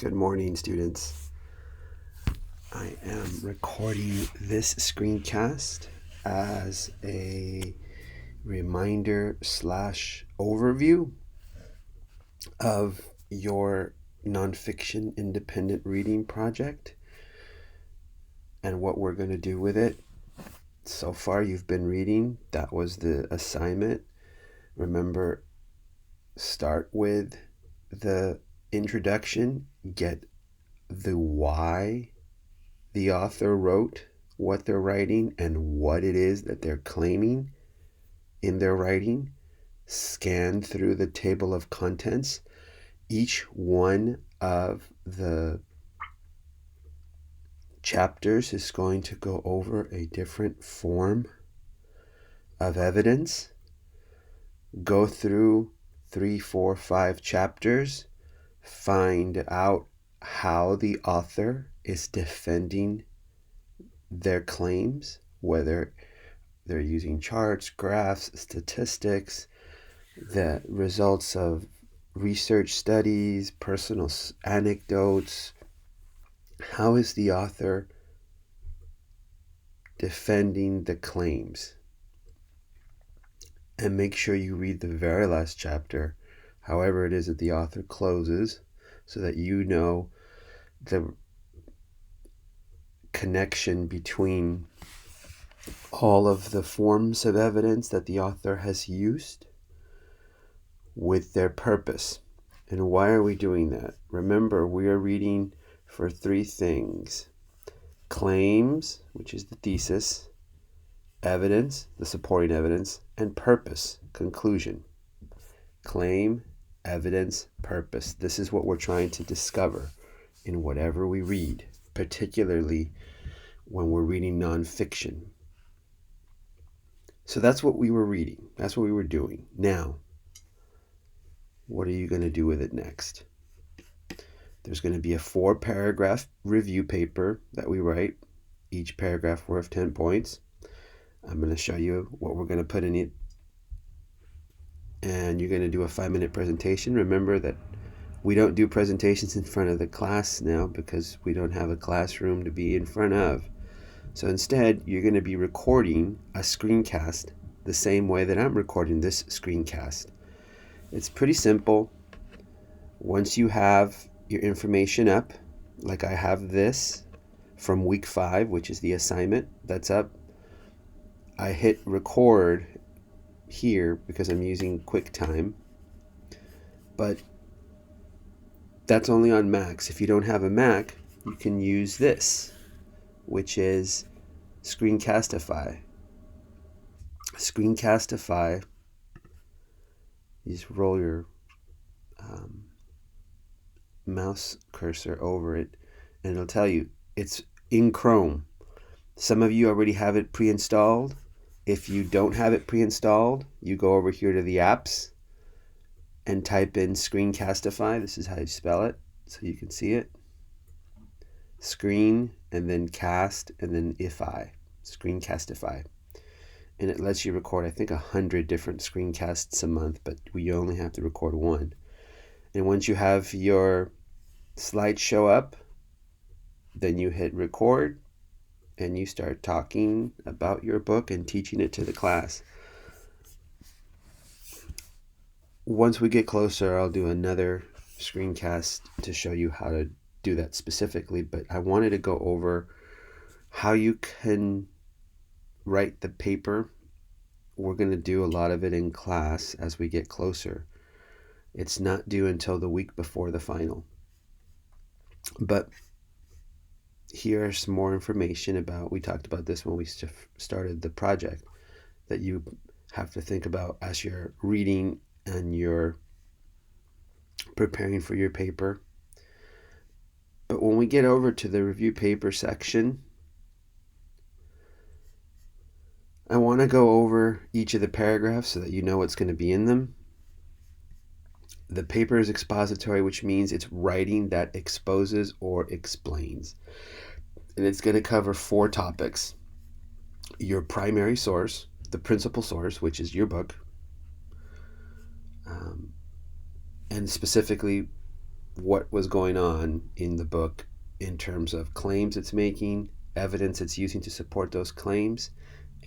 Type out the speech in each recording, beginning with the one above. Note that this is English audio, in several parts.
Good morning, students. I am recording this screencast as a reminder / overview of your nonfiction independent reading project and what we're going to do with it. So far, you've been reading. That was the assignment. Remember, start with the introduction, get the why the author wrote what they're writing and what it is that they're claiming in their writing. Scan through the table of contents. Each one of the chapters is going to go over a different form of evidence. Go through 3, 4, 5 chapters. Find out how the author is defending their claims, whether they're using charts, graphs, statistics, the results of research studies, personal anecdotes. How is the author defending the claims? And make sure you read the very last chapter, however it is that the author closes, so that you know the connection between all of the forms of evidence that the author has used with their purpose. And why are we doing that? Remember, we are reading for 3 things: claims, which is the thesis, evidence, the supporting evidence, and purpose, conclusion. Claim, evidence, purpose. This is what we're trying to discover in whatever we read, particularly when we're reading nonfiction. So that's what we were reading. That's what we were doing. Now, what are you going to do with it next? There's going to be a 4-paragraph review paper that we write, each paragraph worth 10 points. I'm going to show you what we're going to put in it. And you're going to do a 5-minute presentation. Remember that we don't do presentations in front of the class now because we don't have a classroom to be in front of. So instead, you're going to be recording a screencast the same way that I'm recording this screencast. It's pretty simple. Once you have your information up, like I have this from week 5, which is the assignment that's up, I hit record here because I'm using QuickTime, but that's only on Macs. If you don't have a Mac, you can use this, which is Screencastify. Screencastify, you just roll your mouse cursor over it and it'll tell you it's in Chrome. Some of you already have it pre-installed. If you don't have it pre-installed, you go over here to the apps and type in Screencastify. This is how you spell it so you can see it. Screen and then cast and then ify. Screencastify. And it lets you record, I think, 100 different screencasts a month, but we only have to record 1. And once you have your slideshow up, then you hit record and you start talking about your book and teaching it to the class. Once we get closer, I'll do another screencast to show you how to do that specifically, but I wanted to go over how you can write the paper. We're going to do a lot of it in class as we get closer. It's not due until the week before the final. But here's some more information about, we talked about this when we started the project, that you have to think about as you're reading and you're preparing for your paper. But when we get over to the review paper section, I want to go over each of the paragraphs so that you know what's going to be in them. The paper is expository, which means it's writing that exposes or explains. And it's going to cover 4 topics. Your primary source, the principal source, which is your book, and specifically what was going on in the book in terms of claims it's making, evidence it's using to support those claims,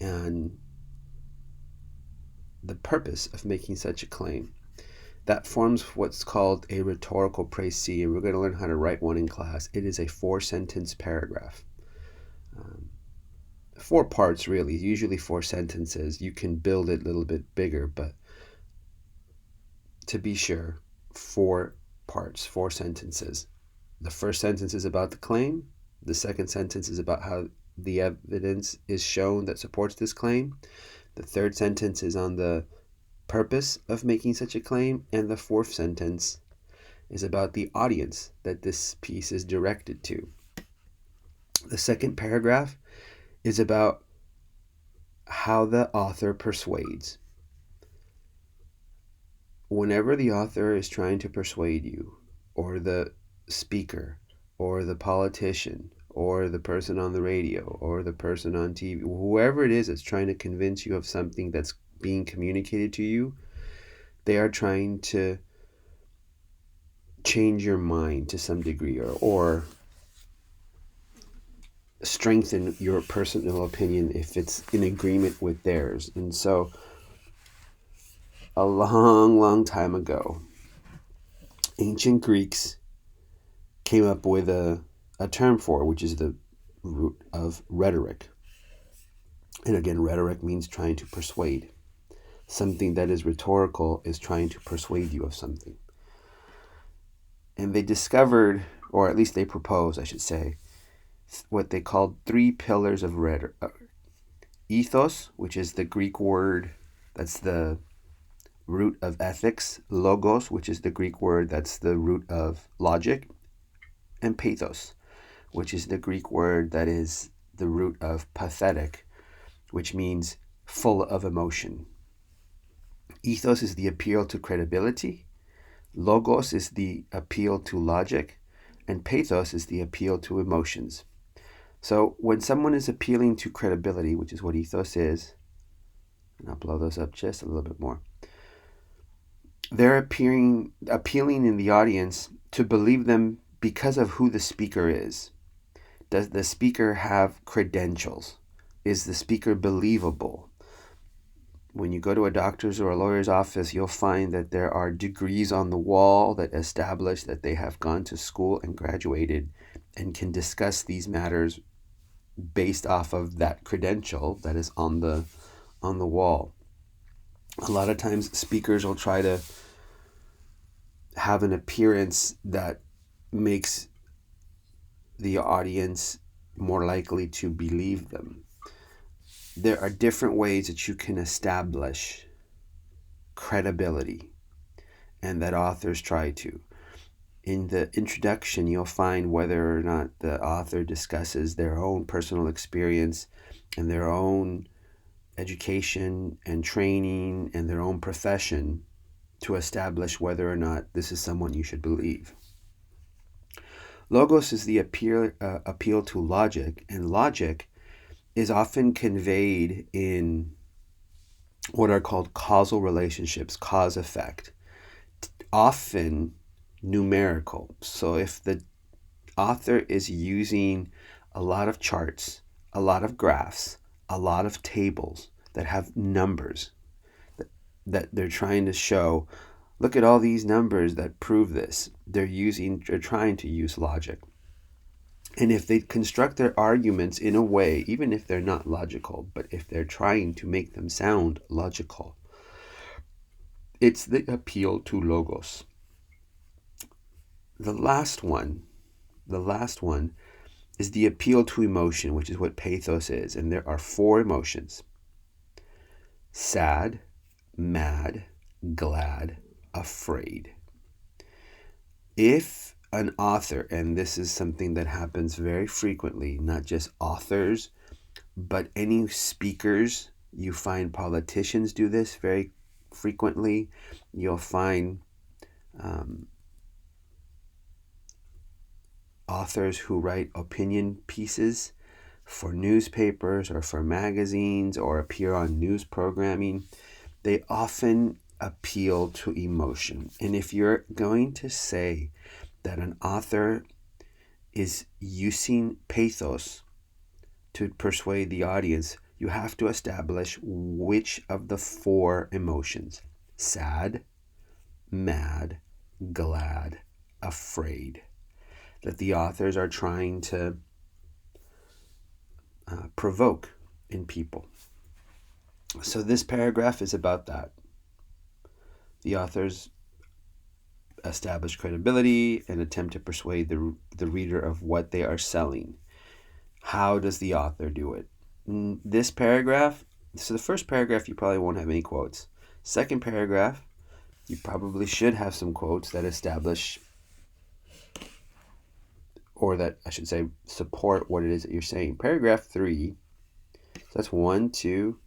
and the purpose of making such a claim. That forms what's called a rhetorical précis, and we're going to learn how to write one in class. It is a 4-sentence paragraph. 4 parts, really, usually 4 sentences. You can build it a little bit bigger, but to be sure, 4 parts, 4 sentences. The first sentence is about the claim. The second sentence is about how the evidence is shown that supports this claim. The third sentence is on the purpose of making such a claim. And the fourth sentence is about the audience that this piece is directed to. The second paragraph is about how the author persuades. Whenever the author is trying to persuade you, or the speaker, or the politician, or the person on the radio, or the person on TV, whoever it is that's trying to convince you of something that's being communicated to you, they are trying to change your mind to some degree, or strengthen your personal opinion if it's in agreement with theirs. And so a long time ago, ancient Greeks came up with a term for it, which is the root of rhetoric. And again, rhetoric means trying to persuade. Something that is rhetorical is trying to persuade you of something. And they discovered, or at least they proposed, I should say, what they called 3 pillars of rhetoric. Ethos, which is the Greek word that's the root of ethics. Logos, which is the Greek word that's the root of logic. And pathos, which is the Greek word that is the root of pathetic, which means full of emotion. Ethos is the appeal to credibility. Logos is the appeal to logic. And pathos is the appeal to emotions. So when someone is appealing to credibility, which is what ethos is, and I'll blow those up just a little bit more, they're appealing in the audience to believe them because of who the speaker is. Does the speaker have credentials? Is the speaker believable? When you go to a doctor's or a lawyer's office, you'll find that there are degrees on the wall that establish that they have gone to school and graduated and can discuss these matters based off of that credential that is on the wall. A lot of times speakers will try to have an appearance that makes the audience more likely to believe them. There are different ways that you can establish credibility, and that authors try to. In the introduction, you'll find whether or not the author discusses their own personal experience and their own education and training and their own profession to establish whether or not this is someone you should believe. Logos is the appeal to logic, and logic is often conveyed in what are called causal relationships, cause-effect, often numerical. So if the author is using a lot of charts, a lot of graphs, a lot of tables that have numbers that they're trying to show, look at all these numbers that prove this. They're trying to use logic. And if they construct their arguments in a way, even if they're not logical, but if they're trying to make them sound logical, it's the appeal to logos. The last one is the appeal to emotion, which is what pathos is. And there are 4 emotions: sad, mad, glad, afraid. If an author, and this is something that happens very frequently, not just authors, but any speakers, you find politicians do this very frequently. You'll find authors who write opinion pieces for newspapers or for magazines or appear on news programming. They often appeal to emotion. And if you're going to say that an author is using pathos to persuade the audience, you have to establish which of the 4 emotions, sad, mad, glad, afraid, that the authors are trying to provoke in people. So this paragraph is about that. The authors establish credibility and attempt to persuade the reader of what they are selling. How does the author do it? This paragraph, so the first paragraph you probably won't have any quotes. Second paragraph, you probably should have some quotes that establish, or that I should say support what it is that you're saying. Paragraph 3, so that's 1, 2,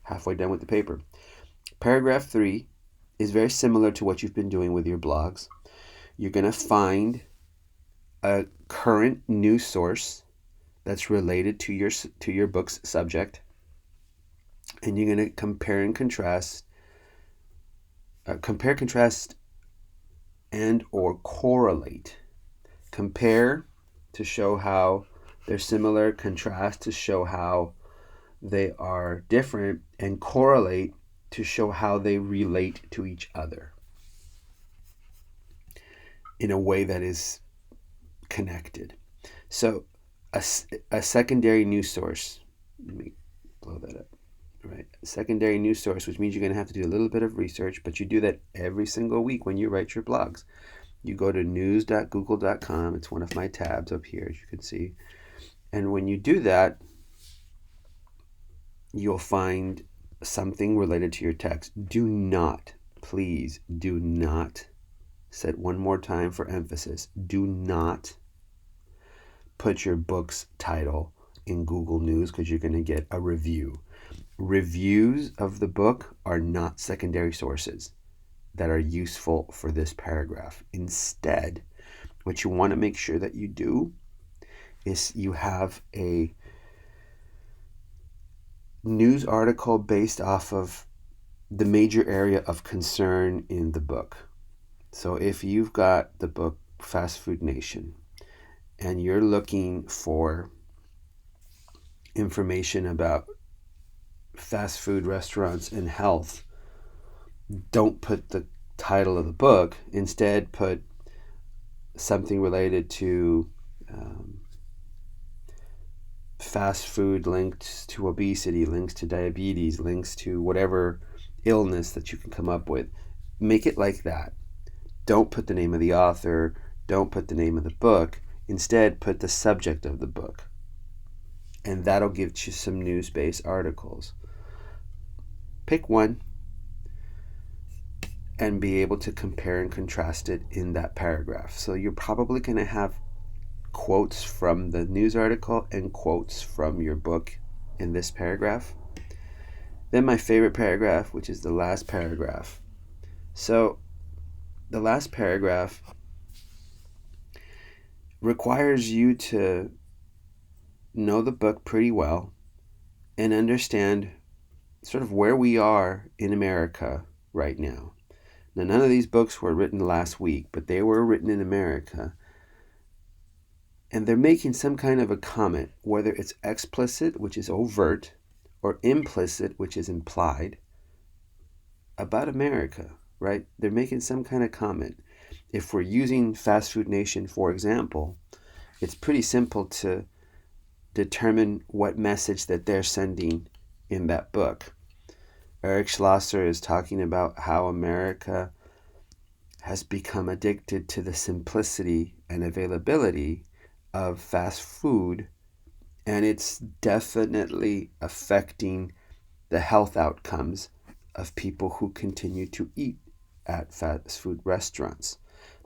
halfway done with the paper. Paragraph 3 is very similar to what you've been doing with your blogs. You're going to find a current news source that's related to your book's subject, and you're going to compare, contrast, and or correlate. Compare to show how they're similar, contrast to show how they are different, and correlate to show how they relate to each other in a way that is connected. So a secondary news source, let me blow that up, right? A secondary news source, which means you're going to have to do a little bit of research, but you do that every single week when you write your blogs. You go to news.google.com. It's one of my tabs up here, as you can see. And when you do that, you'll find something related to your text. Do not, please do not, said one more time for emphasis, do not put your book's title in Google News, because you're going to get a review. Reviews of the book are not secondary sources that are useful for this paragraph. Instead, what you want to make sure that you do is you have a news article based off of the major area of concern in the book. So if you've got the book Fast Food Nation and you're looking for information about fast food restaurants and health, don't put the title of the book. Instead, put something related to fast food, links to obesity, links to diabetes, links to whatever illness that you can come up with. Make it like that. Don't put the name of the author. Don't put the name of the book. Instead, put the subject of the book. And that'll give you some news-based articles. Pick one and be able to compare and contrast it in that paragraph. So you're probably going to have quotes from the news article and quotes from your book in this paragraph. Then my favorite paragraph, which is the last paragraph. So the last paragraph requires you to know the book pretty well and understand sort of where we are in America right now. Now, none of these books were written last week, but they were written in America. And they're making some kind of a comment, whether it's explicit, which is overt, or implicit, which is implied, about America, right? They're making some kind of comment. If we're using Fast Food Nation, for example, it's pretty simple to determine what message that they're sending in that book. Eric Schlosser is talking about how America has become addicted to the simplicity and availability of fast food, and it's definitely affecting the health outcomes of people who continue to eat at fast food restaurants.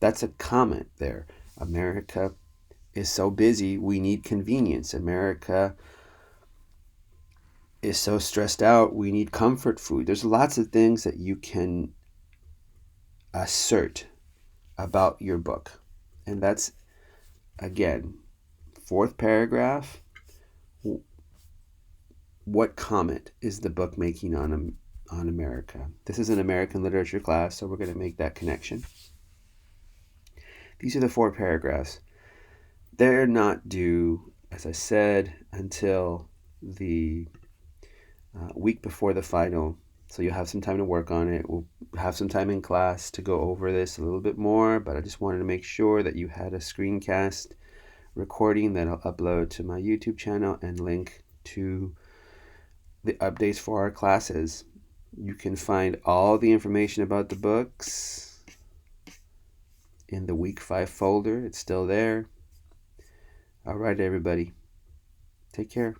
That's a comment there. America is so busy, we need convenience. America is so stressed out, we need comfort food. There's lots of things that you can assert about your book. And that's, again, fourth paragraph. What comment is the book making on America? This is an American literature class, so we're going to make that connection. These are the 4 paragraphs. They're not due, as I said, until the week before the final. So you'll have some time to work on it. We'll have some time in class to go over this a little bit more, but I just wanted to make sure that you had a screencast recording that I'll upload to my YouTube channel and link to the updates for our classes. You can find all the information about the books in the week 5 folder. It's still there. All right, everybody. Take care.